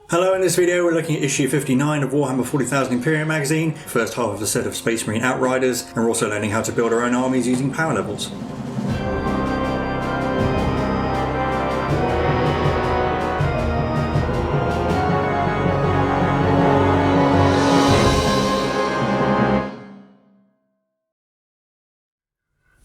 Hello, in this video we're looking at issue 59 of Warhammer 40,000 Imperium magazine, first half of a set of Space Marine Outriders, and we're also learning how to build our own armies using power levels.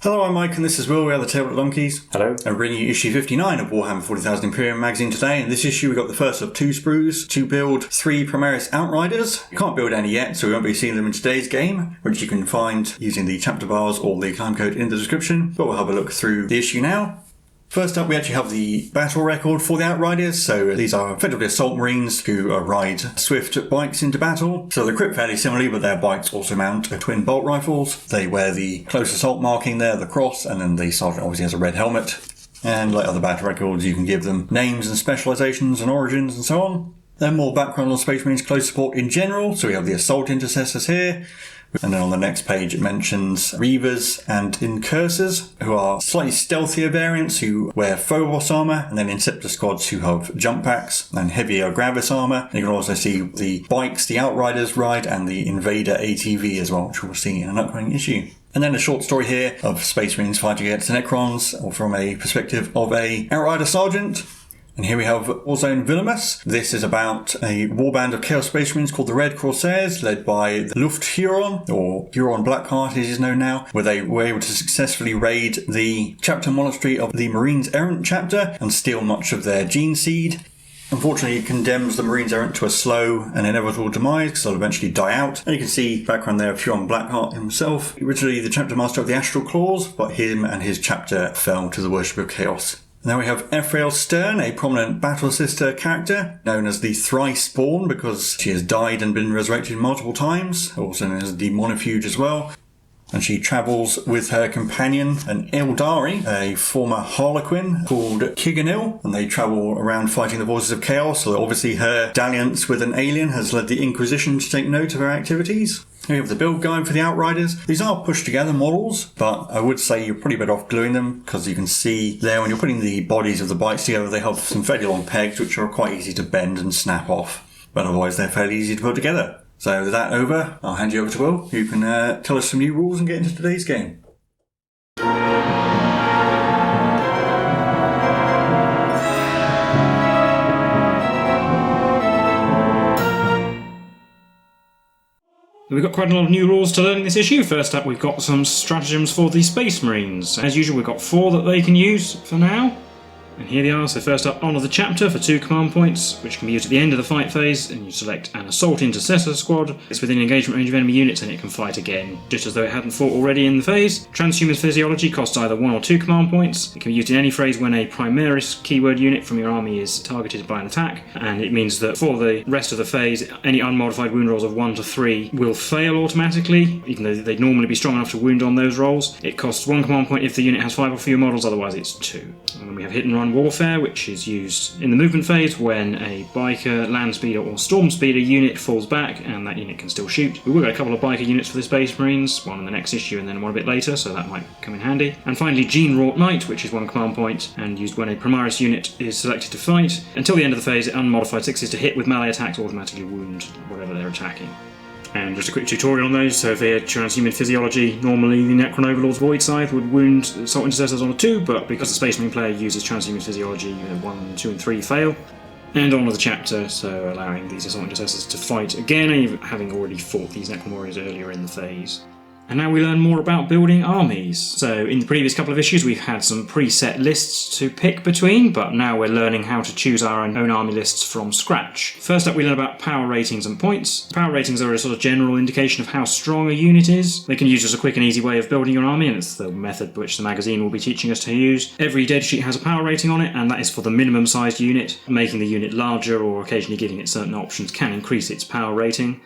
Hello, I'm Mike and this is Will, we are the Tabletop Donkeys. Hello. And we're bringing you issue 59 of Warhammer 40,000 Imperium magazine today. In this issue we got the first of two sprues to build 3 Primaris Outriders. You can't build any yet, so we won't be seeing them in today's game, which you can find using the chapter bars or the time code in the description, but we'll have a look through the issue now. First up, we actually have the battle record for the Outriders. So these are effectively assault marines who ride swift bikes into battle. So they're equipped fairly similarly, but their bikes also mount twin bolt rifles. They wear the close assault marking there, the cross, and then the sergeant obviously has a red helmet. And like other battle records, you can give them names and specializations and origins and so on. Then more background on Space Marines close support in general. So we have the assault intercessors here. And then on the next page it mentions Reavers and Incursors, who are slightly stealthier variants who wear Phobos armour, and then Inceptor squads who have jump packs and heavier Gravis armour. And you can also see the bikes the Outriders ride and the Invader ATV as well, which we'll see in an upcoming issue. And then a short story here of Space Marines fighting against the Necrons, or from a perspective of a Outrider Sergeant. And here we have Warzone Villamus. This is about a warband of Chaos Space Marines called the Red Corsairs, led by the Luft Huron, or Huron Blackheart as it is known now, where they were able to successfully raid the chapter monastery of the Marines Errant chapter and steal much of their gene seed. Unfortunately, it condemns the Marines Errant to a slow and inevitable demise because they'll eventually die out. And you can see background there of Huron Blackheart himself, originally the chapter master of the Astral Claws, but him and his chapter fell to the worship of Chaos. Now we have Ephrael Stern, a prominent Battle Sister character, known as the Thrice Born because she has died and been resurrected multiple times, also known as the Monofuge as well. And she travels with her companion, an Eldari, a former Harlequin called Kiganil, and they travel around fighting the Voices of Chaos, so obviously her dalliance with an alien has led the Inquisition to take note of her activities. Here we have the build guide for the Outriders. These are pushed together models, but I would say you're probably better off gluing them because you can see there when you're putting the bodies of the bikes together, they have some fairly long pegs which are quite easy to bend and snap off, but otherwise they're fairly easy to put together. So with that over, I'll hand you over to Will, who can tell us some new rules and get into today's game. We've got quite a lot of new rules to learn in this issue. First up, we've got some stratagems for the Space Marines. As usual, we've got 4 that they can use for now. And here they are. So first up, Honour the Chapter for 2 command points, which can be used at the end of the fight phase, and you select an Assault Intercessor squad. It's within engagement range of enemy units, and it can fight again, just as though it hadn't fought already in the phase. Transhuman's Physiology costs either 1 or 2 command points. It can be used in any phase when a Primaris keyword unit from your army is targeted by an attack, and it means that for the rest of the phase, any unmodified wound rolls of 1 to 3 will fail automatically, even though they'd normally be strong enough to wound on those rolls. It costs 1 command point if the unit has 5 or fewer models, otherwise it's 2. And then we have Hit and Run Warfare, which is used in the movement phase when a biker, land speeder or storm speeder unit falls back, and that unit can still shoot. We will get a couple of biker units for the Space Marines, one in the next issue and then one a bit later, so that might come in handy. And finally Gene Wrought Knight, which is 1 command point and used when a Primaris unit is selected to fight. Until the end of the phase, unmodified 6s to hit with melee attacks automatically wound whatever they're attacking. And just a quick tutorial on those. So if they had Transhuman Physiology, normally the Necron Overlord's Void Scythe would wound Assault Intercessors on a 2, but because the Space Marine player uses Transhuman Physiology, 1, 2 and 3 fail. And Honour the Chapter, so allowing these Assault Intercessors to fight again, having already fought these Necron Warriors earlier in the phase. And now we learn more about building armies. So in the previous couple of issues we've had some preset lists to pick between, but now we're learning how to choose our own army lists from scratch. First up we learn about power ratings and points. Power ratings are a sort of general indication of how strong a unit is. They can use as a quick and easy way of building your army, and it's the method which the magazine will be teaching us to use. Every datasheet has a power rating on it, and that is for the minimum sized unit. Making the unit larger or occasionally giving it certain options can increase its power rating.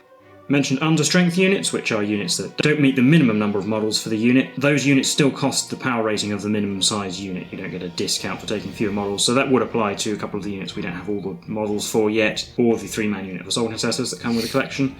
Mentioned understrength units, which are units that don't meet the minimum number of models for the unit. Those units still cost the power rating of the minimum size unit. You don't get a discount for taking fewer models, so that would apply to a couple of the units we don't have all the models for yet, or the 3-man unit of Assault Intercessors that come with the collection.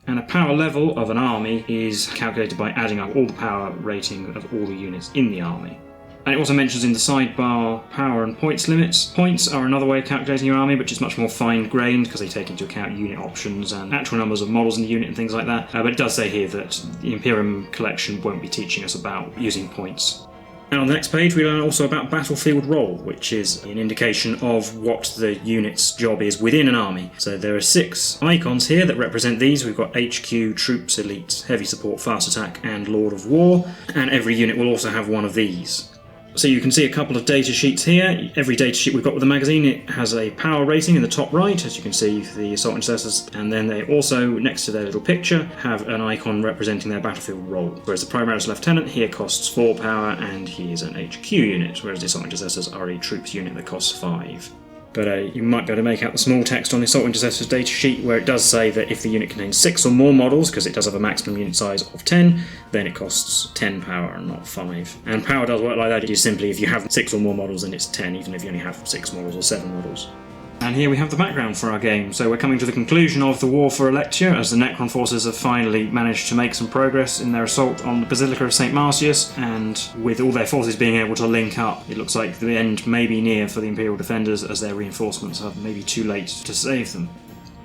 And a power level of an army is calculated by adding up all the power rating of all the units in the army. And it also mentions in the sidebar power and points limits. Points are another way of calculating your army, which is much more fine-grained because they take into account unit options and actual numbers of models in the unit and things like that. But it does say here that the Imperium collection won't be teaching us about using points. And on the next page we learn also about battlefield role, which is an indication of what the unit's job is within an army. So there are 6 icons here that represent these. We've got HQ, Troops, Elite, Heavy Support, Fast Attack and Lord of War, and every unit will also have one of these. So you can see a couple of data sheets here. Every data sheet we've got with the magazine, it has a power rating in the top right, as you can see for the Assault Intercessors, and then they also, next to their little picture, have an icon representing their battlefield role. Whereas the Primaris Lieutenant here costs 4 power, and he is an HQ unit, whereas the Assault Intercessors are a troops unit that costs 5. But you might be able to make out the small text on the Assault Intercessor's datasheet where it does say that if the unit contains 6 or more models, because it does have a maximum unit size of 10, then it costs 10 power and not 5. And power does work like that. It is simply if you have 6 or more models, then it's 10, even if you only have 6 models or 7 models. And here we have the background for our game. So we're coming to the conclusion of the war for Alectia, as the Necron forces have finally managed to make some progress in their assault on the Basilica of St Marcius, and with all their forces being able to link up, it looks like the end may be near for the Imperial defenders, as their reinforcements are maybe too late to save them.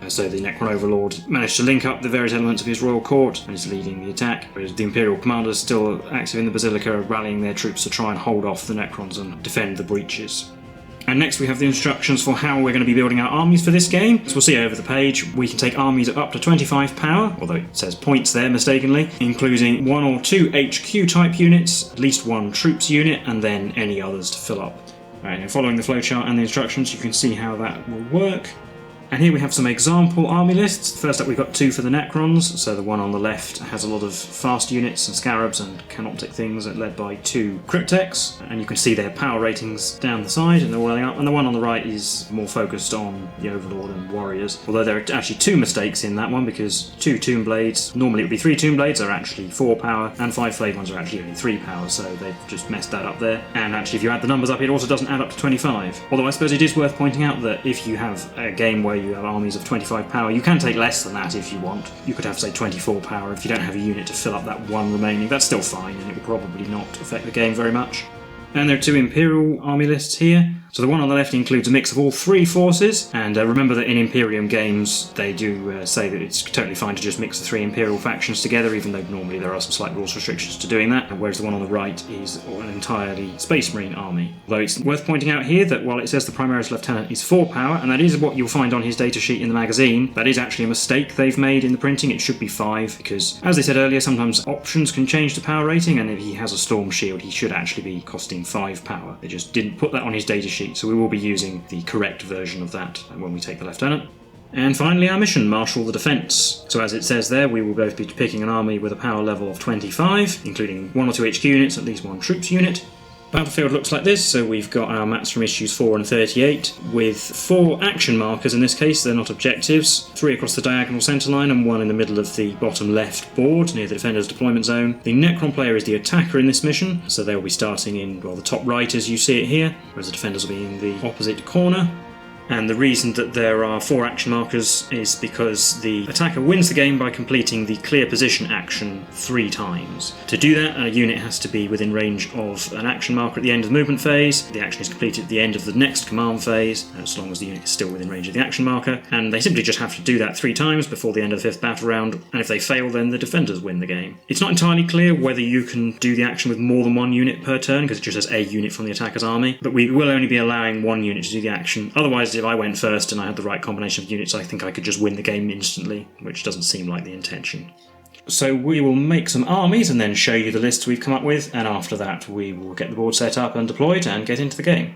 So the Necron Overlord managed to link up the various elements of his royal court and is leading the attack, whereas the Imperial commanders still active in the Basilica are rallying their troops to try and hold off the Necrons and defend the breaches. And next we have the instructions for how we're going to be building our armies for this game. As we'll see over the page, we can take armies of up to 25 power, although it says points there mistakenly, including 1 or 2 HQ type units, at least 1 troops unit, and then any others to fill up. Right, and following the flowchart and the instructions, you can see how that will work. And here we have some example army lists. First up we've got 2 for the Necrons, so the one on the left has a lot of fast units and scarabs and canoptic things led by 2 cryptex, and you can see their power ratings down the side and they're rolling up, and the one on the right is more focused on the Overlord and Warriors, although there are actually 2 mistakes in that one, because 2 Tomb Blades, normally it would be 3 Tomb Blades, are actually 4 power, and 5 Flayed ones are actually only 3 power, so they've just messed that up there. And actually if you add the numbers up, it also doesn't add up to 25. Although I suppose it is worth pointing out that if you have a game where you have armies of 25 power, you can take less than that if you want. You could have, say, 24 power if you don't have a unit to fill up that 1 remaining. That's still fine, and it will probably not affect the game very much. And there are 2 Imperial army lists here. So the one on the left includes a mix of all 3 forces, and remember that in Imperium games they do say that it's totally fine to just mix the 3 Imperial factions together, even though normally there are some slight rules restrictions to doing that, whereas the one on the right is an entirely Space Marine army. Although it's worth pointing out here that while it says the Primaris Lieutenant is 4 power, and that is what you'll find on his datasheet in the magazine, that is actually a mistake they've made in the printing. It should be 5, because as they said earlier, sometimes options can change the power rating, and if he has a Storm Shield, he should actually be costing 5 power. They just didn't put that on his datasheet, so we will be using the correct version of that when we take the Lieutenant. And finally our mission, Marshal the Defence. So as it says there, we will both be picking an army with a power level of 25, including 1 or 2 HQ units, at least 1 troops unit. Battlefield looks like this, so we've got our maps from issues 4 and 38, with 4 action markers in this case, they're not objectives, 3 across the diagonal centre line and 1 in the middle of the bottom left board, near the defender's deployment zone. The Necron player is the attacker in this mission, so they'll be starting in, well, the top right as you see it here, whereas the defenders will be in the opposite corner. And the reason that there are 4 action markers is because the attacker wins the game by completing the clear position action 3 times. To do that, a unit has to be within range of an action marker at the end of the movement phase. The action is completed at the end of the next command phase, as long as the unit is still within range of the action marker. And they simply just have to do that 3 times before the end of the 5th battle round, and if they fail, then the defenders win the game. It's not entirely clear whether you can do the action with more than 1 unit per turn, because it just says a unit from the attacker's army, but we will only be allowing 1 unit to do the action. Otherwise, if I went first and I had the right combination of units, I think I could just win the game instantly, which doesn't seem like the intention. So we will make some armies and then show you the lists we've come up with, and after that we will get the board set up and deployed and get into the game.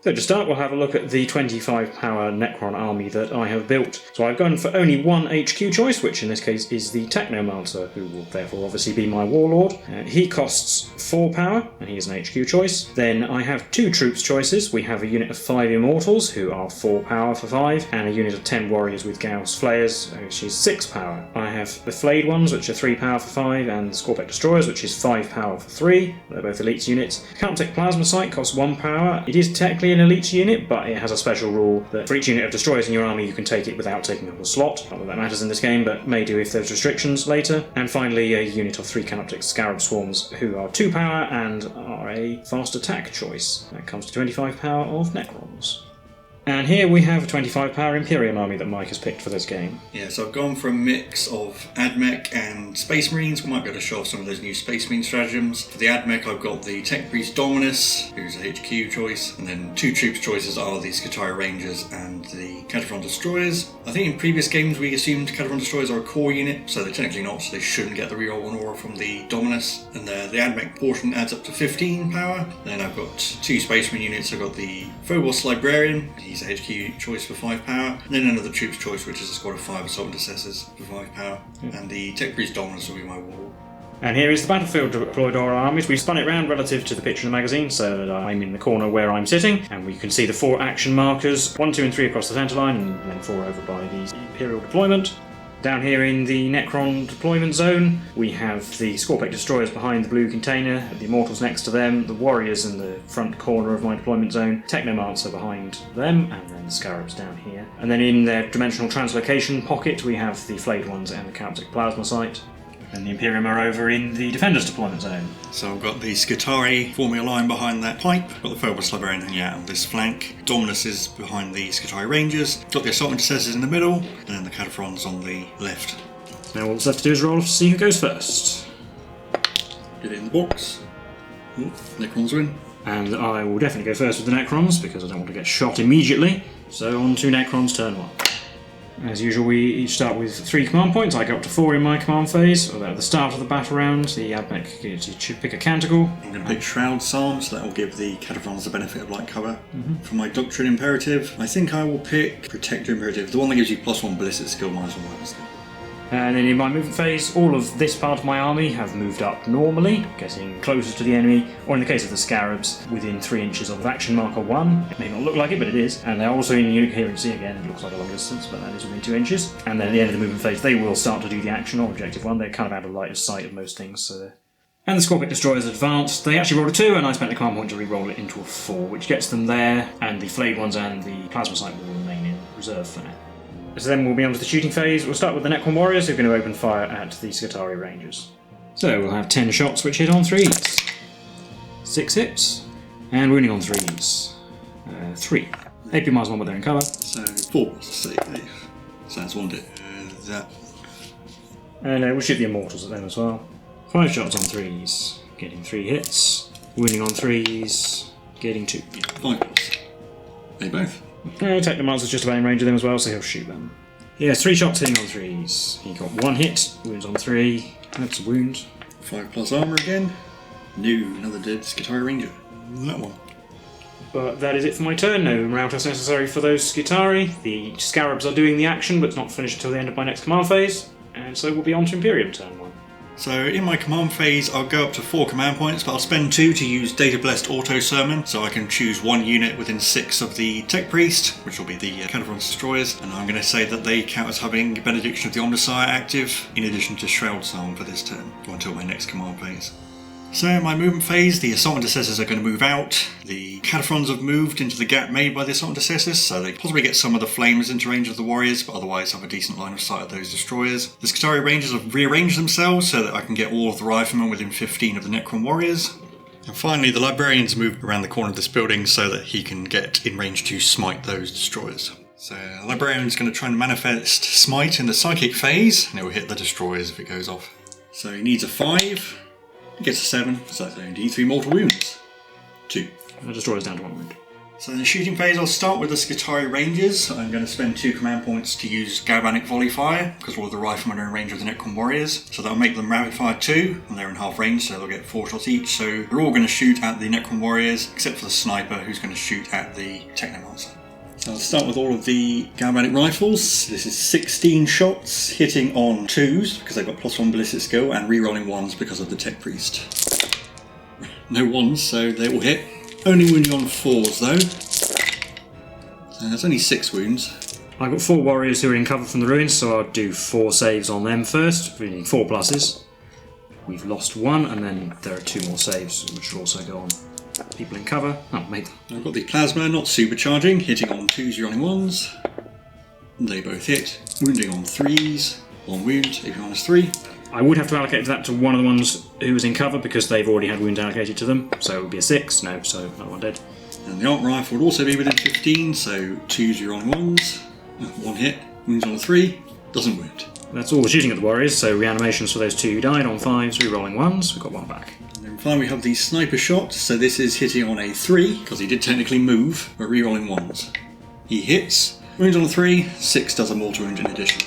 So to start, we'll have a look at the 25 power Necron army that I have built. So I've gone for only 1 HQ choice, which in this case is the Technomancer, who will therefore obviously be my warlord. He costs 4 power, and he is an HQ choice. Then I have 2 troops choices. We have a unit of 5 Immortals, who are 4 power for 5, and a unit of 10 Warriors with Gauss Flayers, which is 6 power. I have the Flayed ones, which are 3 power for 5, and the Scorpec Destroyers, which is 5 power for 3. They're both Elites units. Canoptek Plasma Sight costs 1 power. It is technically technically an Alectia unit, but it has a special rule that for each unit of destroyers in your army you can take it without taking up a slot. Not that that matters in this game, but may do if there's restrictions later. And finally, a unit of 3 Canoptic Scarab Swarms, who are 2 power and are a fast attack choice. That comes to 25 power of Necrons. And here we have a 25 power Imperium army that Mike has picked for this game. Yeah, so I've gone for a mix of AdMech and Space Marines. We might be able to show off some of those new Space Marine stratagems. For the AdMech, I've got the Tech Priest Dominus, who's a HQ choice, and then 2 troops choices are the Scutari Rangers and the Cataphront Destroyers. I think in previous games we assumed Cataphront Destroyers are a core unit, so they're technically not, so they shouldn't get the reroll 1 aura from the Dominus. And the AdMech portion adds up to 15 power. Then I've got 2 Space Marine units. I've got the Phobos Librarian, he's a HQ choice for 5 power, and then another troops choice, which is a squad of 5 Assault Intercessors for 5 power, and the Tech Priest Dominus will be my wall. And here is the battlefield deployed our armies. We've spun it round relative to the picture in the magazine so that I'm in the corner where I'm sitting, and we can see the 4 action markers, 1, 2 and 3 across the centre line, and then 4 over by the Imperial deployment. Down here in the Necron deployment zone, we have the Scorpic Destroyers behind the blue container, the Immortals next to them, the Warriors in the front corner of my deployment zone, Technomancer behind them, and then the Scarabs down here. And then in their dimensional translocation pocket, we have the Flayed Ones and the Canoptic Plasma Sight. And the Imperium are over in the Defenders deployment zone. So I've got the Scutari forming a line behind that pipe, got the Phobos Librarian hanging out on this flank, Dominus is behind the Scutari Rangers, got the Assault Intercessors in the middle, and then the Cataphrons on the left. Now all that's left to do is roll to see who goes first. Get it in the box. Ooh, Necrons win. And I will definitely go first with the Necrons, because I don't want to get shot immediately. So on to Necrons turn 1. As usual, we each start with 3 command points. I go up to 4 in my command phase. At the start of the battle round, the AdMech gets to pick a canticle. I'm going to pick Shroud Psalm, so that will give the Cataphrons the benefit of light cover. For my Doctrine Imperative, I think I will pick Protector Imperative, the one that gives you +1 ballistic skill, -1 weapon skill. And then in my movement phase, all of this part of my army have moved up normally, getting closer to the enemy, or in the case of the Scarabs, within 3 inches of action marker 1. It may not look like it, but it is. And they're also in unit coherency again, it looks like a long distance, but that is within 2 inches. And then at the end of the movement phase, they will start to do the action or objective 1. They're kind of out of light of sight of most things, so they're... And the Scorpic Destroyers advanced. They actually rolled a 2, and I spent a command point to re-roll it into a 4, which gets them there, and the Flayed Ones and the Plasma Sight will remain in reserve for now. So then we'll be on to the shooting phase. We'll start with the Necron Warriors, who are going to open fire at the Scutari Rangers. So we'll have 10 shots which hit on 3s. 6 hits, and wounding on 3s. 3. AP minus 1 with their in cover. So 4 save. So that's 1 hit. That. And we'll shoot the Immortals at them as well. 5 shots on 3s, getting 3 hits. Wounding on 3s, getting 2. 5 plus. They both. Technomancer's just about in range of them as well, so he'll shoot them. He has 3 shots hitting on 3s. He got 1 hit, wounds on 3. That's a wound. 5 plus armour again. New, another dead Scutari Ranger. That one. But that is it for my turn. No routers necessary for those Scutari. The Scarabs are doing the action, but it's not finished until the end of my next command phase. And so we'll be on to Imperium turn 1. So in my command phase, I'll go up to 4 command points, but I'll spend 2 to use Data Blessed Auto Sermon, so I can choose 1 unit within 6 of the Tech Priest, which will be the Cataphrons Destroyers, and I'm going to say that they count as having Benediction of the Omnissiah active, in addition to Shroud Psalm for this turn, or until my next command phase. So in my movement phase, the Assault Intercessors are going to move out. The Cataphrons have moved into the gap made by the Assault Intercessors, so they possibly get some of the flames into range of the Warriors, but otherwise have a decent line of sight of those Destroyers. The Scutari Rangers have rearranged themselves so that I can get all of the Riflemen within 15 of the Necron Warriors. And finally, the Librarians move around the corner of this building so that he can get in range to smite those Destroyers. So the Librarian's going to try and manifest Smite in the Psychic phase, and it will hit the Destroyers if it goes off. So he needs a 5. He gets a 7, so that's only D3 mortal wounds. 2. The Destroyer's down to 1 wound. So in the shooting phase, I'll start with the Scutari Rangers. I'm going to spend 2 command points to use Galvanic Volley Fire, because all of the Riflemen are in range of the Necron Warriors. So that'll make them Rapid Fire 2, and they're in half range, so they'll get 4 shots each. So they're all going to shoot at the Necron Warriors, except for the Sniper, who's going to shoot at the Technomancer. So I'll start with all of the Galvanic Rifles. This is 16 shots, hitting on 2s, because they've got +1 ballistic skill, and re-rolling 1s because of the Tech Priest. No 1s, so they will hit. Only wounding on 4s though. So that's only 6 wounds. I've got 4 Warriors who are in cover from the ruins, so I'll do 4 saves on them first, meaning 4 pluses. We've lost 1, and then there are 2 more saves, which will also go on. People in cover. Oh, mate. I've got the plasma not supercharging, hitting on 2s, rolling 1s. They both hit. Wounding on 3s. 1 wound, AP -3. I would have to allocate that to one of the ones who was in cover because they've already had wounds allocated to them. So it would be a 6. No, so another one dead. And the arc rifle would also be within 15, so 2s, rolling 1s. 1 hit. Wounds on a 3. Doesn't wound. That's all the shooting at the warriors, so reanimations for those 2 who died on 5s, re-rolling 1s. We've got 1 back. And then finally we have the sniper shot, so this is hitting on a 3, because he did technically move, but re-rolling 1s. He hits. Wounds on a 3. 6 does a mortal wound in addition.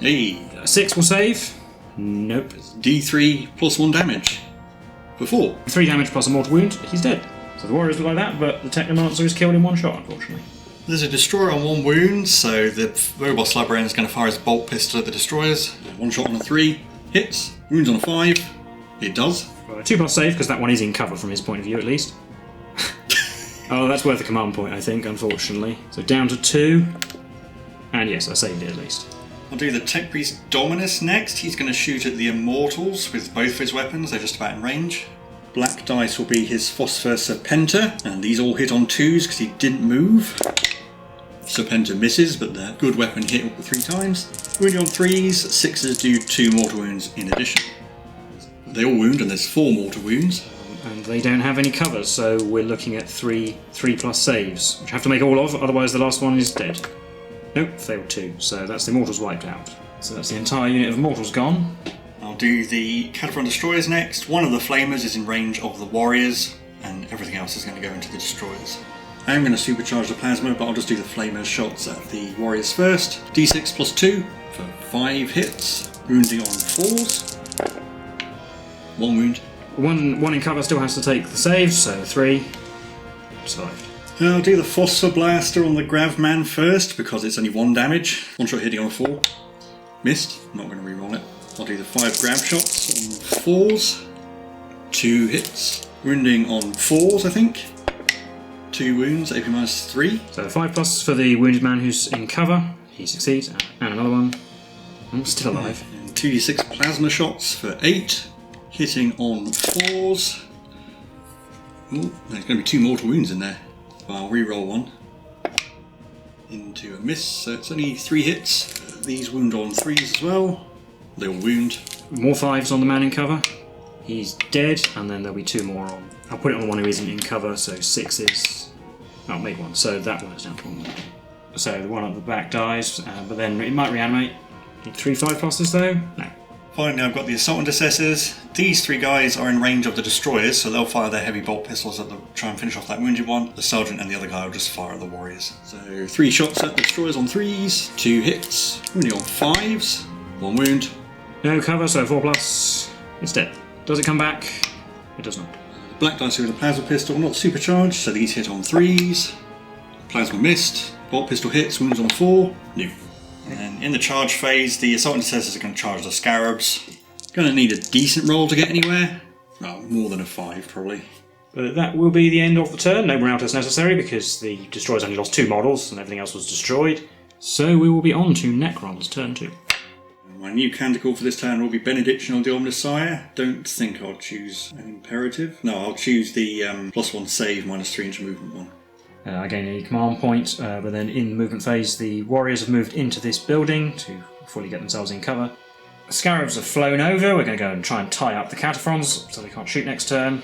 Hey! 6 will save. Nope. D3 plus 1 damage. For 4. 3 damage plus a mortal wound. He's dead. So the warriors look like that, but the Technomancer is killed in 1 shot, unfortunately. There's a destroyer on 1 wound, so the robust librarian is going to fire his bolt pistol at the destroyers. 1 shot on a 3. Hits. Wounds on a 5. It does. 2 plus save, because that one is in cover from his point of view, at least. Oh, that's worth a command point, I think, unfortunately. So down to 2. And yes, I saved it at least. I'll do the Tech Priest Dominus next. He's going to shoot at the Immortals with both of his weapons. They're just about in range. Black dice will be his Phosphor Serpenter, and these all hit on 2s because he didn't move. Serpenter misses, but the good weapon hit 3 times. Wounding on 3s, 6s do 2 mortal wounds in addition. They all wound, and there's 4 mortal wounds. And they don't have any covers, so we're looking at 3 plus saves, which I have to make all of, otherwise the last one is dead. Nope, failed 2, so that's the Immortals wiped out. So that's the entire unit of Immortals gone. I'll do the Cataphrone Destroyers next. One of the Flamers is in range of the Warriors, and everything else is going to go into the Destroyers. I am going to supercharge the Plasma, but I'll just do the Flamers shots at the Warriors first. D6 plus 2 for 5 hits. Wounding on 4s. 1 wound. One in cover still has to take the save, so 3. Survived. I'll do the Phosphor Blaster on the Gravman first, because it's only 1 damage. 1 shot hitting on a 4. Missed. Not going to reroll it. I'll do the 5 grab shots on 4s. 2 hits. Wounding on 4s, I think. 2 wounds, AP -3. So 5 plus for the wounded man who's in cover. He succeeds. And another one. Still alive. And 2d6 plasma shots for 8. Hitting on 4s. Ooh, there's going to be 2 mortal wounds in there. I'll re-roll 1. Into a miss, so it's only 3 hits. These wound on 3s as well. They all wound. More 5s on the man in cover. He's dead, and then there'll be 2 more on. I'll put it on the one who isn't in cover, so 6s. I'll make 1, so that one is down to 1. So the one at the back dies, but then it might reanimate. Need 3 5 pluses though? No. Finally, I've got the Assault Intercessors. These 3 guys are in range of the Destroyers, so they'll fire their heavy bolt pistols at try and finish off that wounded one. The Sergeant and the other guy will just fire at the Warriors. So 3 shots at the Destroyers on 3s, 2 hits, wounding on 5s, 1 wound. No cover, so 4 plus. It's dead. Does it come back? It does not. Black dice with a plasma pistol, not supercharged, so these hit on 3s. Plasma missed. Bolt pistol hits, wounds on 4. New. And then in the charge phase, the Assault Intercessors are going to charge the Scarabs. Going to need a decent roll to get anywhere. Well, more than a 5 probably. But that will be the end of the turn. No more outers necessary because the Destroyers only lost 2 models and everything else was destroyed. So we will be on to Necron's turn 2. My new canticle for this turn will be Benediction of the Omnis Sire. Don't think I'll choose an Imperative. No, I'll choose the +1 save, -3 inch movement one. I gain a command point, but then in the movement phase the warriors have moved into this building to fully get themselves in cover. The Scarabs have flown over. We're going to go and try and tie up the Cataphrons so they can't shoot next turn.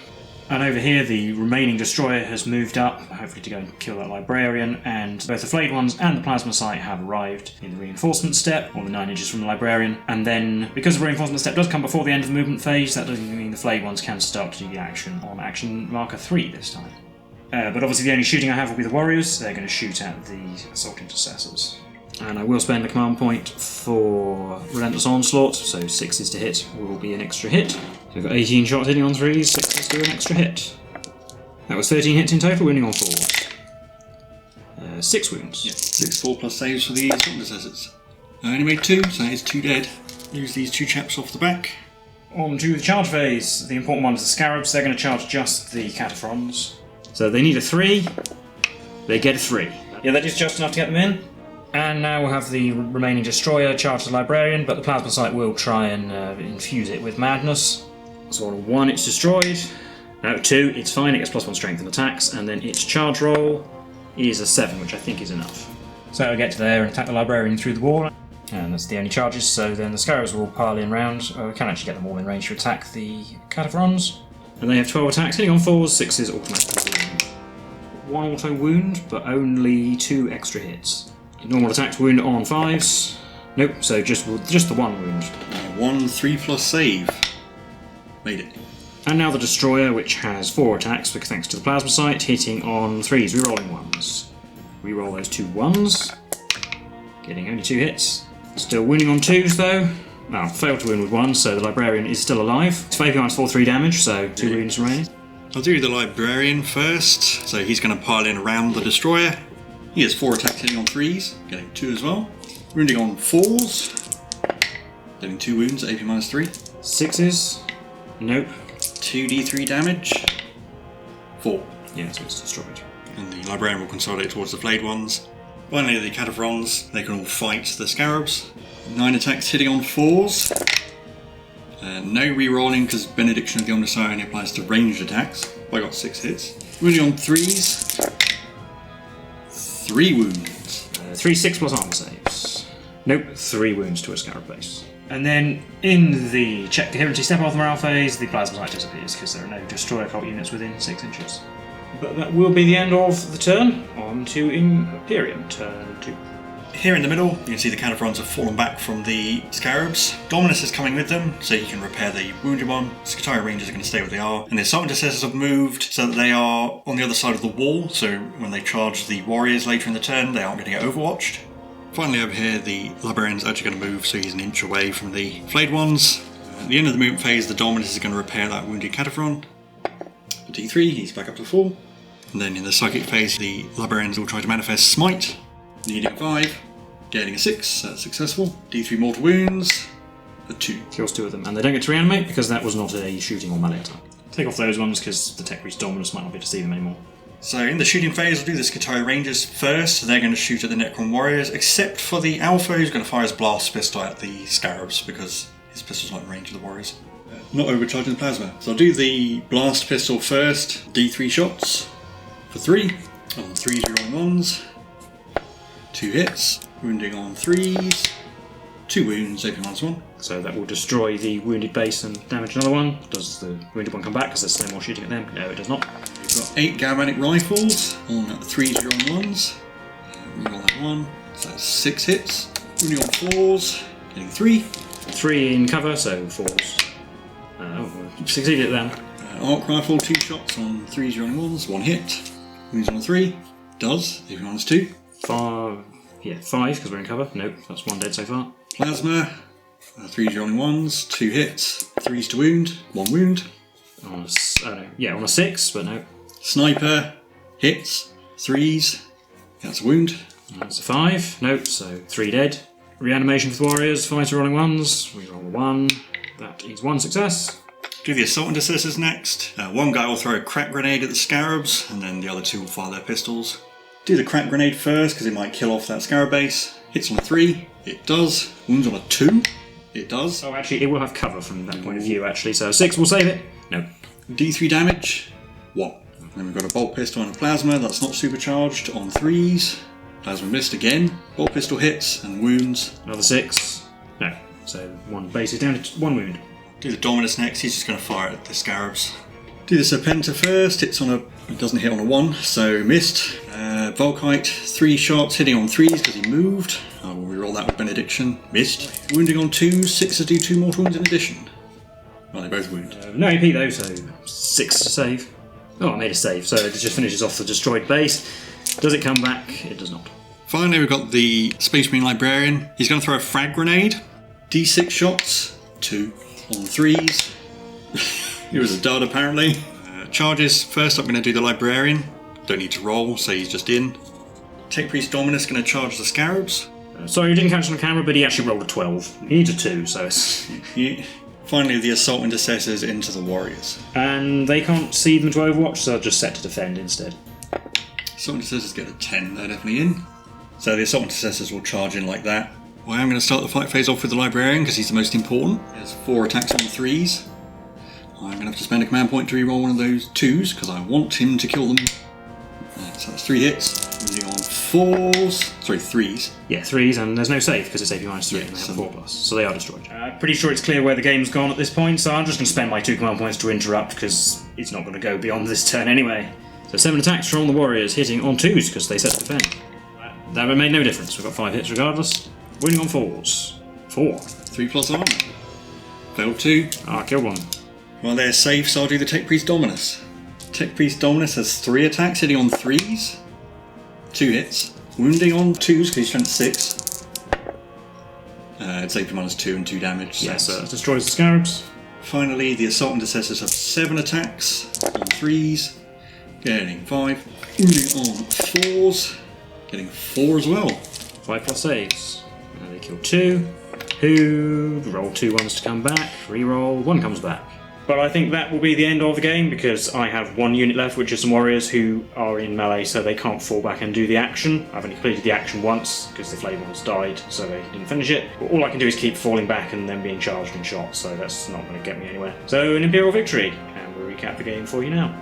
And over here the remaining destroyer has moved up, hopefully to go and kill that librarian, and both the flayed ones and the plasma sight have arrived in the reinforcement step, or the 9 inches from the librarian. And then, because the reinforcement step does come before the end of the movement phase, that doesn't mean the flayed ones can start to do the action on action marker 3 this time. But obviously the only shooting I have will be the warriors. They're going to shoot at the Assault Intercessors. And I will spend a command point for Relentless Onslaught, so 6s to hit will be an extra hit. So we've got 18 shots hitting on 3s, 6s do an extra hit. That was 13 hits in total, wounding on 4s. 6 wounds. Yep, 6 4+ saves for the Assault Intercessors. I only made 2, so he's 2 dead. Use these 2 chaps off the back. On to the charge phase. The important one is the Scarabs. They're going to charge just the Cataphrons. So they need a 3. They get a 3. Yeah, that is just enough to get them in. And now we'll have the remaining destroyer charge the librarian, but the plasma sight will try and infuse it with madness. So on a 1 it's destroyed, No, 2, it's fine, it gets +1 strength and attacks, and then its charge roll is a 7, which I think is enough. So it'll get to there and attack the librarian through the wall, and that's the only charges, so then the scarabs will pile in round. We can actually get them all in range to attack the Cataphrons. And they have 12 attacks, hitting on 4s, 6s, automatic wound. 1 auto wound, but only 2 extra hits. Normal attacks wound on 5s. Nope, so just the 1 wound. 1 3+ save. Made it. And now the Destroyer, which has 4 attacks, thanks to the Plasma Sight, hitting on 3s, rerolling 1s. Reroll those 2 1s. Getting only 2 hits. Still wounding on 2s though. Well, failed to wound with 1, so the Librarian is still alive. His favour is 4/3 damage, so 2 wounds remaining. I'll do the Librarian first. So he's going to pile in around the Destroyer. He has 4 attacks hitting on 3s, getting 2 as well. Wounding on 4s. Getting 2 wounds at AP -3. 6s. Nope. 2d3 damage. 4. Yeah, so it's destroyed. And the Librarian will consolidate towards the flayed ones. Finally, the Cataphrons, they can all fight the Scarabs. 9 attacks hitting on 4s. No rerolling because Benediction of the Omnissiah only applies to ranged attacks. I got 6 hits. Wounding on 3s. 3 wounds. 3 6+ armor saves. Nope, 3 wounds to a Scarab base. And then in the check coherency step off the morale phase, the Plasma Sight disappears because there are no Destroyer cult units within 6 inches. But that will be the end of the turn. On to Imperium, turn 2. Here in the middle, you can see the Cataphrons have fallen back from the Scarabs. Dominus is coming with them, so he can repair the wounded one. Scutari Rangers are going to stay where they are. And the Assault Intercessors have moved so that they are on the other side of the wall, so when they charge the Warriors later in the turn, they aren't going to get overwatched. Finally over here, the Librarian's actually going to move, so he's an inch away from the flayed ones. At the end of the movement phase, the Dominus is going to repair that wounded Cataphron. For D3, he's back up to 4. And then in the Psychic phase, the Librarians will try to manifest Smite. Needing 5, getting a 6, that's successful. D3 mortal wounds, a 2. Kills 2 of them, and they don't get to reanimate because that was not a shooting or melee attack. Take off those ones because the Tech Priest Dominus might not be able to see them anymore. So in the shooting phase, we'll do the Scutari Rangers first. They're going to shoot at the Necron Warriors, except for the Alpha, who's going to fire his Blast Pistol at the Scarabs because his pistol's not in range of the Warriors. Not overcharging the Plasma. So I'll do the Blast Pistol first. D3 shots for 3. On 3s, rerolling 1s. 2 hits. Wounding on 3s. 2 wounds, AP -1. So that will destroy the wounded base and damage another one. Does the wounded one come back because there's no more shooting at them? No, it does not. We've got 8 Galvanic Rifles on 3s, rerolling 1s. Reroll that 1. So that's 6 hits. Wounding on 4s. Getting 3. 3 in cover, so 4s. Succeeded then. Arc Rifle, 2 shots on 3s, rerolling 1s. 1 hit. Wounds on 3. Does, AP -2. 5 because we're in cover. Nope, that's 1 dead so far. Plasma, 3s, rerolling 1s. 2 hits. 3s to wound. 1 wound. On a 6, but no. Sniper, hits. 3s. That's a wound. That's a 5. Nope, so 3 dead. Reanimation for the Warriors. 5 rolling 1s. We roll a 1. That is 1 success. Do the Assault Intercessors next. One guy will throw a crack grenade at the Scarabs, and then the other 2 will fire their pistols. Do the crack grenade first, because it might kill off that Scarab base. Hits on a 3. It does. Wounds on a 2. It does. Oh, actually, it will have cover from that point of view, actually, so 6 will save it. No. D3 damage. 1. Then we've got a Bolt Pistol and a Plasma. That's not supercharged. On 3s. Plasma missed again. Bolt Pistol hits and wounds. Another 6. No. So 1 base is down to 1 wound. Do the Dominus next. He's just going to fire at the Scarabs. Do the Serpenta first. It doesn't hit on a 1, so missed. Volkite, 3 shots, hitting on 3s because he moved. I will reroll that with Benediction. Missed. Wounding on 2s. 6s do 2 mortal wounds in addition. Well, they both wound. No AP though, so 6 to save. Oh, I made a save, so it just finishes off the destroyed base. Does it come back? It does not. Finally, we've got the Space Marine Librarian. He's going to throw a frag grenade. D6 shots, 2 on 3s. It was a dud apparently. Charges, first I'm going to do the Librarian. Don't need to roll, so he's just in. Tech Priest Dominus going to charge the Scarabs. Sorry, you didn't catch it on camera, but he actually rolled a 12. He needs a 2, so it's... Finally, the Assault Intercessors into the Warriors. And they can't see them to Overwatch, so they'll just set to defend instead. Assault Intercessors get a 10, they're definitely in. So the Assault Intercessors will charge in like that. Well, I'm going to start the fight phase off with the Librarian because he's the most important. There's 4 attacks on 3s. I'm going to have to spend a command point to reroll one of those 2s, because I want him to kill them. So that's 3 hits. Moving on 3s. Yeah, 3s, and there's no save because it's AP -3 and they have a 4+, so they are destroyed. Pretty sure it's clear where the game's gone at this point, so I'm just going to spend my 2 command points to interrupt because it's not going to go beyond this turn anyway. So 7 attacks from the Warriors, hitting on 2s because they set to defend. That made no difference, we've got 5 hits regardless. Winning on 4s. 4. 3+ armor. Failed 2. Killed 1. Well, they're safe, so I'll do the Tech Priest Dominus. Tech Priest Dominus has 3 attacks, hitting on 3s. 2 hits. Wounding on 2s because he's strength 6. It's AP -2 and 2 damage. So yes, it destroys the Scarabs. Finally, the Assault Intercessors have 7 attacks on 3s, getting 5. Wounding on 4s, getting 4 as well. 5+ saves. They kill 2. Who roll 2 ones to come back. Reroll, 1 comes back. But I think that will be the end of the game because I have 1 unit left, which is some warriors who are in melee, so they can't fall back and do the action. I've only completed the action once because the flayed ones died, so they didn't finish it. But all I can do is keep falling back and then being charged and shot, so that's not going to get me anywhere. So an Imperial victory, and we'll recap the game for you now.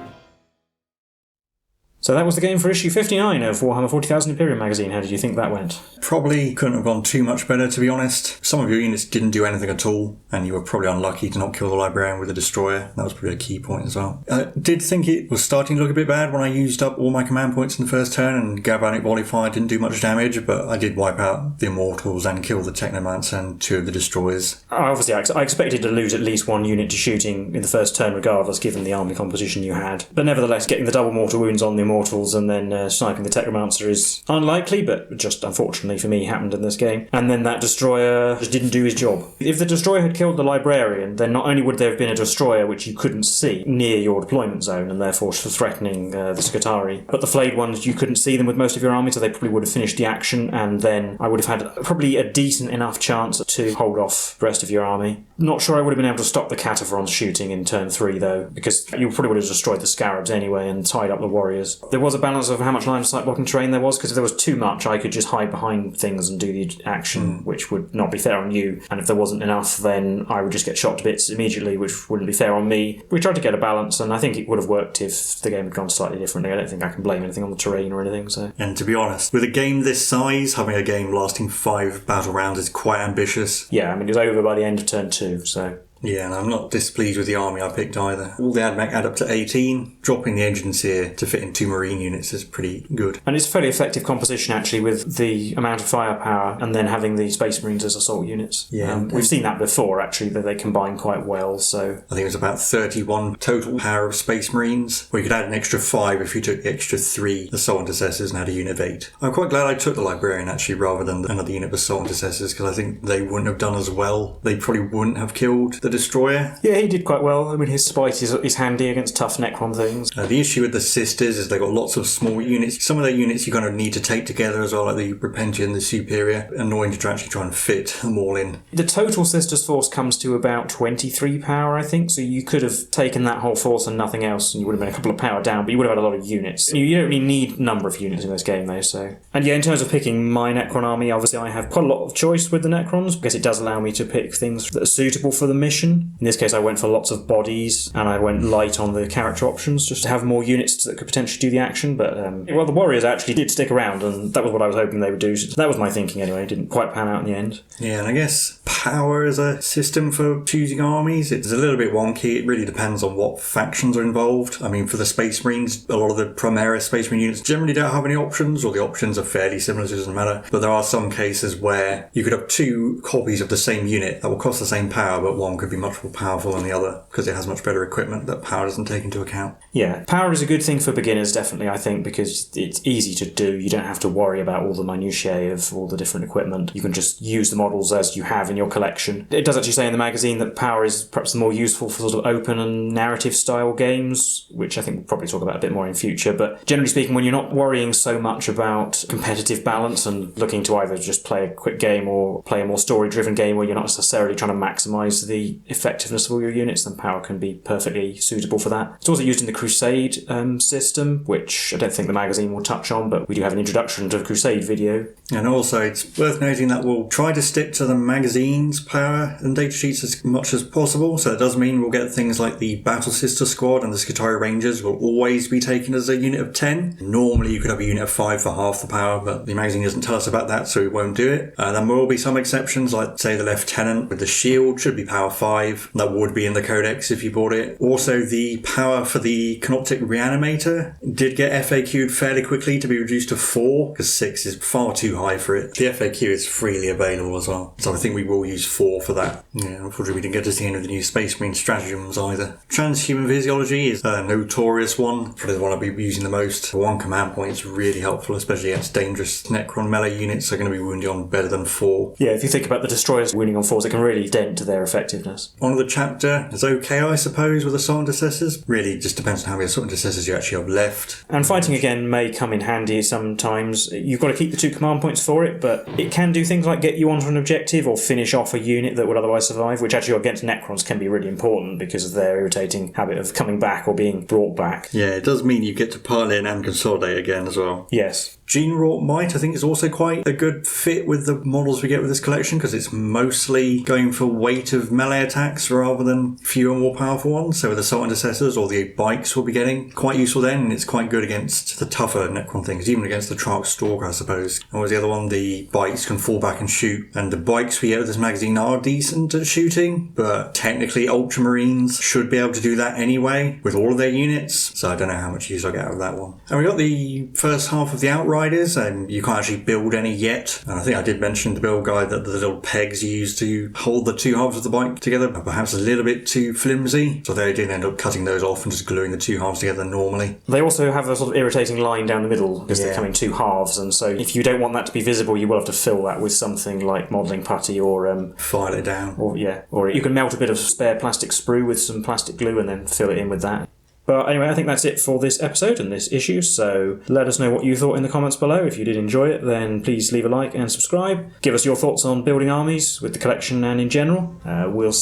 So that was the game for issue 59 of Warhammer 40,000 Imperium magazine. How did you think that went? Probably couldn't have gone too much better, to be honest. Some of your units didn't do anything at all, and you were probably unlucky to not kill the Librarian with a Destroyer. That was probably a key point as well. I did think it was starting to look a bit bad when I used up all my command points in the first turn, and Galvanic Volley Fire didn't do much damage, but I did wipe out the Immortals and kill the Technomancer and 2 of the Destroyers. Obviously, I expected to lose at least 1 unit to shooting in the first turn regardless, given the army composition you had. But nevertheless, getting the double mortal wounds on the Immortals and then sniping the Technomancer is unlikely, but just unfortunately for me happened in this game. And then that Destroyer just didn't do his job. If the Destroyer had killed the Librarian, then not only would there have been a Destroyer which you couldn't see near your deployment zone and therefore threatening the Scutari, but the flayed ones you couldn't see them with most of your army, so they probably would have finished the action, and then I would have had probably a decent enough chance to hold off the rest of your army. Not sure I would have been able to stop the Cataphrons shooting in turn 3 though, because you probably would have destroyed the Scarabs anyway and tied up the Warriors. There was a balance of how much line of sight blocking terrain there was, because if there was too much I could just hide behind things and do the action, which would not be fair on you, and if there wasn't enough then I would just get shot to bits immediately, which wouldn't be fair on me. We tried to get a balance, and I think it would have worked if the game had gone slightly differently. I don't think I can blame anything on the terrain or anything. So. And to be honest, with a game this size, having a game lasting 5 battle rounds is quite ambitious. Yeah, I mean it was over by the end of turn 2, so... Yeah, and I'm not displeased with the army I picked either. All the AdMech add up to 18. Dropping the engines here to fit in 2 Marine units is pretty good. And it's a fairly effective composition actually, with the amount of firepower and then having the Space Marines as assault units. Yeah. We've seen that before actually, that they combine quite well, so... I think it was about 31 total power of Space Marines, where you could add an extra 5 if you took the extra 3 Assault Intercessors and had a unit of 8. I'm quite glad I took the Librarian actually rather than another unit of Assault Intercessors, because I think they wouldn't have done as well. They probably wouldn't have killed the Destroyer. Yeah, he did quite well. I mean, his spite is handy against tough Necron things. The issue with the Sisters is they've got lots of small units. Some of their units you kind of need to take together as well, like the Repentia and the Superior. Annoying to actually try and fit them all in. The total Sisters force comes to about 23 power, I think, so you could have taken that whole force and nothing else, and you would have been a couple of power down, but you would have had a lot of units. You don't really need a number of units in this game, though, so... And yeah, in terms of picking my Necron army, obviously I have quite a lot of choice with the Necrons, because it does allow me to pick things that are suitable for the mission. In this case, I went for lots of bodies, and I went light on the character options, just to have more units that could potentially do the action, but, well, the Warriors actually did stick around, and that was what I was hoping they would do, so that was my thinking anyway. It didn't quite pan out in the end. Yeah, and I guess power as a system for choosing armies, it's a little bit wonky. It really depends on what factions are involved. I mean, for the Space Marines, a lot of the Primaris Space Marine units generally don't have any options, or the options are fairly similar, so it doesn't matter. But there are some cases where you could have 2 copies of the same unit that will cost the same power, but one could be much more powerful than the other, because it has much better equipment that power doesn't take into account. Yeah, power is a good thing for beginners, definitely, I think, because it's easy to do. You don't have to worry about all the minutiae of all the different equipment. You can just use the models as you have in your collection. It does actually say in the magazine that power is perhaps more useful for sort of open and narrative style games, which I think we'll probably talk about a bit more in future, but generally speaking, when you're not worrying so much about competitive balance and looking to either just play a quick game or play a more story-driven game where you're not necessarily trying to maximise the effectiveness of all your units, then power can be perfectly suitable for that. It's also used in the Crusade system, which I don't think the magazine will touch on, but we do have an introduction to the Crusade video. And also, it's worth noting that we'll try to stick to the magazine's power and data sheets as much as possible, so it does mean we'll get things like the Battle Sister Squad and the Skitarii Rangers will always be taken as a unit of 10. Normally you could have a unit of 5 for half the power, but the magazine doesn't tell us about that, so we won't do it. There will be some exceptions, like say the Lieutenant with the shield should be power 5. That would be in the Codex if you bought it. Also, the power for the Canoptic Reanimator did get FAQ'd fairly quickly to be reduced to 4, because 6 is far too high for it. The FAQ is freely available as well, so I think we will use 4 for that. Yeah, unfortunately we didn't get to see any of the new Space Marine stratagems either. Transhuman Physiology is a notorious one, probably the one I'll be using the most. For 1 command point, it's really helpful, especially against dangerous Necron melee units are going to be wounding on better than 4. Yeah, if you think about the destroyers wounding on 4s, it can really dent their effectiveness. On the chapter is okay, I suppose, with assault intercessors. Really just depends on how many assault intercessors you actually have left. And fighting again may come in handy sometimes. You've got to keep the 2 command points for it, but it can do things like get you onto an objective or finish off a unit that would otherwise survive, which actually against Necrons can be really important because of their irritating habit of coming back or being brought back. Yeah, it does mean you get to pile in and consolidate again as well. Yes. Gene-wrought might, I think, is also quite a good fit with the models we get with this collection, because it's mostly going for weight of melee attacks rather than fewer more powerful ones. So with assault intercessors or the bikes we'll be getting, quite useful then, and it's quite good against the tougher Necron things, even against the Trarch Stalker, I suppose. And what was the other one? The bikes can fall back and shoot, and the bikes we get with this magazine are decent at shooting, but technically Ultramarines should be able to do that anyway with all of their units, so I don't know how much use I get out of that one. And we got the first half of the Outriders, and you can't actually build any yet. And I think I did mention in the build guide that the little pegs you use to hold the 2 halves of the bike together are perhaps a little bit too flimsy, so they did end up cutting those off and just gluing the 2 halves together normally. They also have a sort of irritating line down the middle because they come in 2 halves, and so if you don't want that to be visible, you will have to fill that with something like modelling putty or file it down. Or you can melt a bit of spare plastic sprue with some plastic glue and then fill it in with that. But anyway, I think that's it for this episode and this issue, so let us know what you thought in the comments below. If you did enjoy it, then please leave a like and subscribe. Give us your thoughts on building armies with the collection and in general. We've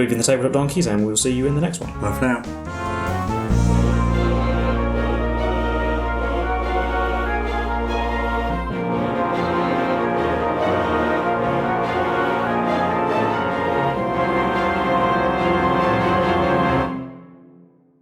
been the Tabletop Donkeys, and we'll see you in the next one. Bye for now.